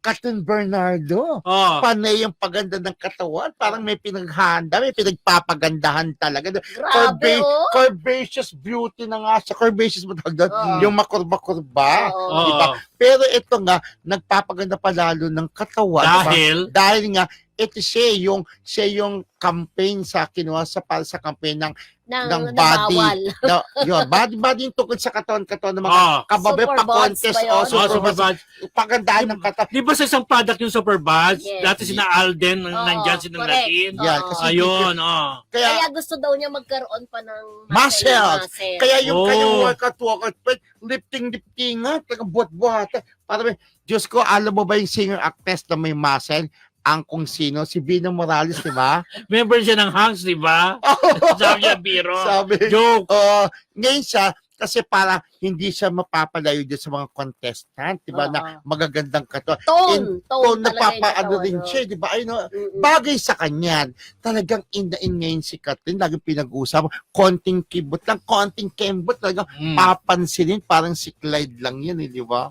Catherine Bernardo. Oh. Panay yung paganda ng katawan. Parang may pinaghanda, may pinagpapagandahan talaga. Grabe, oh. Curvaceous beauty na nga siya. Curvaceous mo tawag doon? Oo. Yung makurba-kurba. Oo. Diba? Pero ito nga, nagpapaganda pa lalo ng katawan. Dahil nga, ito siya yung campaign sa kinuha para sa campaign ng body. Body yung tungkol sa katawan ng mga kababe pa-contest o superbuds. Pagandaan ng katawan. Di ba sa isang product yung superbuds? Yes. Dati sina Alden, nandyan sinang natin. Yan, kasi Ayun, Kaya gusto daw niya magkaroon pa ng muscle. Kaya yung kanyang workout, lifting nga, tagang buhat-buhat. Para Diyos ko, alam mo ba yung singer-actress na may muscle? Ang kung sino, si Bino Morales, di ba? Member siya ng Hanks, di ba? Sabi niya, biro. Joke. Ngayon siya, kasi para hindi siya mapapalayo dyan sa mga contestant, di ba, na magagandang katawan. Tone Napapaano rin siya, di ba? Bagay sa kanya. Talagang in ngayon si Catherine, laging pinag-usap, konting kibot lang, konting kembot, talagang papansinin, parang si Clyde lang yan, di ba?